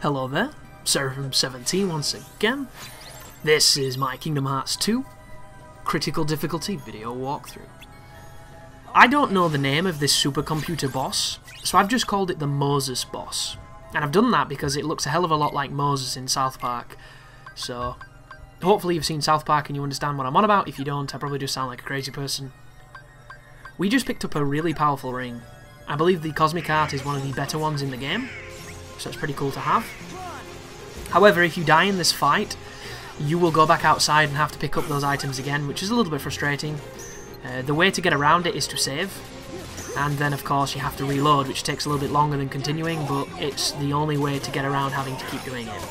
Hello there, Seraphim17 once again. This is my Kingdom Hearts 2 Critical Difficulty video walkthrough. I don't know the name of this supercomputer boss, so I've just called it the Moses boss. And I've done that because it looks a hell of a lot like Moses in South Park. So, hopefully you've seen South Park and you understand what I'm on about. If you don't, I probably just sound like a crazy person. We just picked up a really powerful ring. I believe the Cosmic Heart is one of the better ones in the game, so it's pretty cool to have. However, if you die in this fight, you will go back outside and have to pick up those items again, which is a little bit frustrating. The way to get around it is to save, and then of course you have to reload, which takes a little bit longer than continuing, but it's the only way to get around having to keep doing it.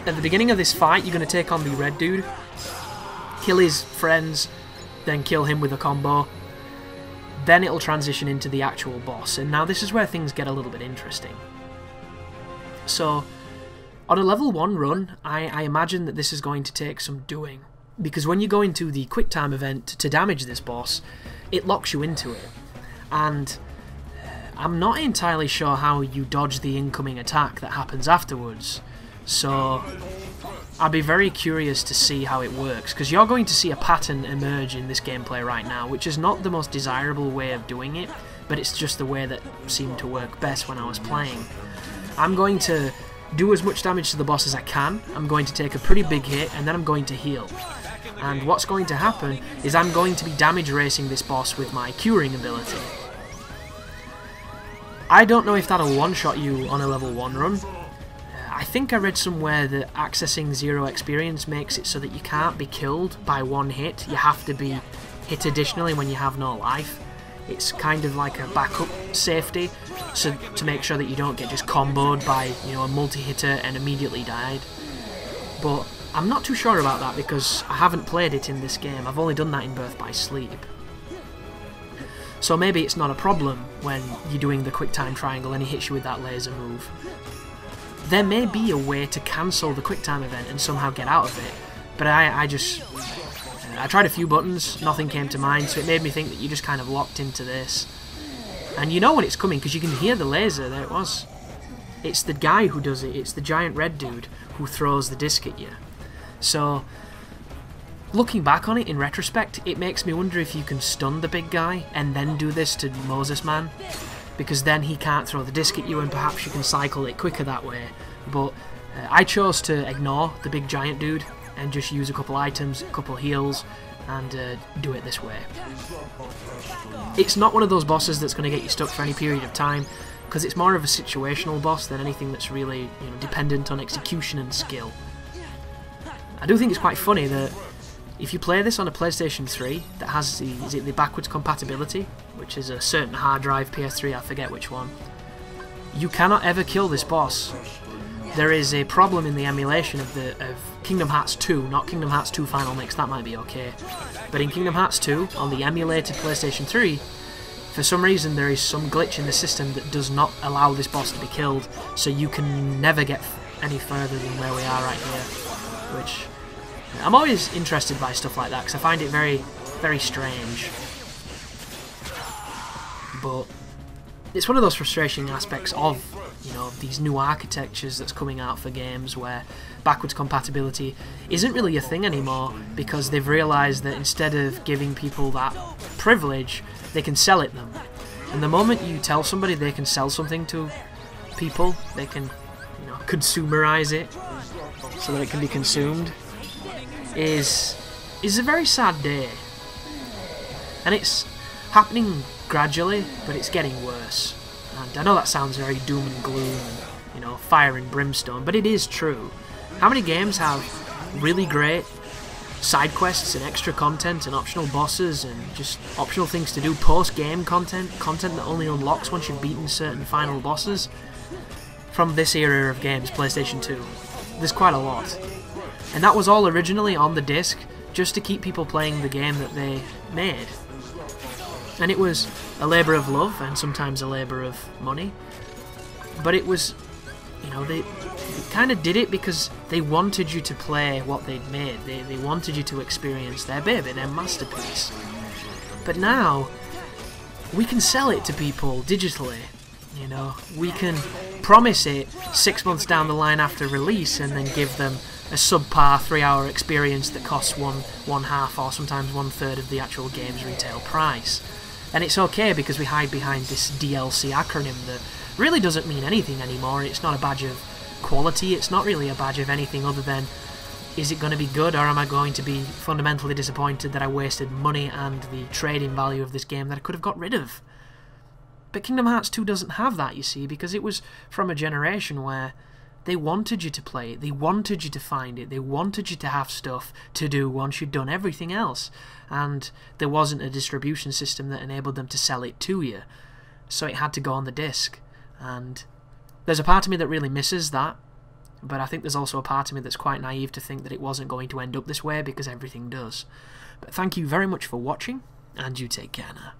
At the beginning of this fight, you're going to take on the red dude, kill his friends, then kill him with a combo. Then it'll transition into the actual boss, and now this is where things get a little bit interesting. So, on a level 1 run, I imagine that this is going to take some doing, because when you go into the quick time event to damage this boss, it locks you into it, and I'm not entirely sure how you dodge the incoming attack that happens afterwards, so I'd be very curious to see how it works, because you're going to see a pattern emerge in this gameplay right now, which is not the most desirable way of doing it, but it's just the way that seemed to work best when I was playing. I'm going to do as much damage to the boss as I can, I'm going to take a pretty big hit, and then I'm going to heal. And what's going to happen is I'm going to be damage racing this boss with my curing ability. I don't know if that'll one-shot you on a level 1 run. I think I read somewhere that accessing 0 experience makes it so that you can't be killed by one hit. You have to be hit additionally when you have no life. It's kind of like a backup safety, so to make sure that you don't get just comboed by, you know, a multi-hitter and immediately died. But I'm not too sure about that because I haven't played it in this game. I've only done that in Birth by Sleep. So maybe it's not a problem when you're doing the quick time triangle and he hits you with that laser move. There may be a way to cancel the quick time event and somehow get out of it, but I tried a few buttons, nothing came to mind, so it made me think that you just kind of locked into this. And you know when it's coming because you can hear the laser. There it was. It's the guy who does it. It's the giant red dude who throws the disc at you. So, looking back on it in retrospect, it makes me wonder if you can stun the big guy and then do this to Moses Man, because then he can't throw the disc at you and perhaps you can cycle it quicker that way. But I chose to ignore the big giant dude and just use a couple items, a couple heals, and do it this way. It's not one of those bosses that's going to get you stuck for any period of time, because it's more of a situational boss than anything that's really, you know, dependent on execution and skill. I do think it's quite funny that if you play this on a PlayStation 3 that has the backwards compatibility, which is a certain hard drive, PS3, I forget which one, you cannot ever kill this boss. There is a problem in the emulation of Kingdom Hearts 2, not Kingdom Hearts 2 Final Mix, that might be okay. But in Kingdom Hearts 2, on the emulated PlayStation 3, for some reason there is some glitch in the system that does not allow this boss to be killed, so you can never get any further than where we are right here. Which, I'm always interested by stuff like that, because I find it very, very strange. But it's one of those frustrating aspects of, you know, these new architectures that's coming out for games where backwards compatibility isn't really a thing anymore, because they've realised that instead of giving people that privilege, they can sell it them. And the moment you tell somebody they can sell something to people, they can, you know, consumerize it so that it can be consumed, is a very sad day. And it's happening gradually, but it's getting worse. And I know that sounds very doom and gloom and, you know, fire and brimstone, but it is true. How many games have really great side quests and extra content and optional bosses and just optional things to do, post-game content that only unlocks once you've beaten certain final bosses? From this era of games, PlayStation 2, there's quite a lot. And that was all originally on the disc, just to keep people playing the game that they made. And it was a labour of love, and sometimes a labour of money. But it was, you know, they kind of did it because they wanted you to play what they'd made. They wanted you to experience their baby, their masterpiece. But now, we can sell it to people digitally. You know, we can promise it 6 months down the line after release and then give them a subpar 3-hour experience that costs one half or sometimes 1/3 of the actual game's retail price. And it's okay because we hide behind this DLC acronym that really doesn't mean anything anymore. It's not a badge of quality, it's not really a badge of anything other than, is it going to be good, or am I going to be fundamentally disappointed that I wasted money and the trading value of this game that I could have got rid of? But Kingdom Hearts 2 doesn't have that, you see, because it was from a generation where they wanted you to play it, they wanted you to find it, they wanted you to have stuff to do once you'd done everything else, and there wasn't a distribution system that enabled them to sell it to you, so it had to go on the disc. And there's a part of me that really misses that, but I think there's also a part of me that's quite naive to think that it wasn't going to end up this way, because everything does. But thank you very much for watching, and you take care now.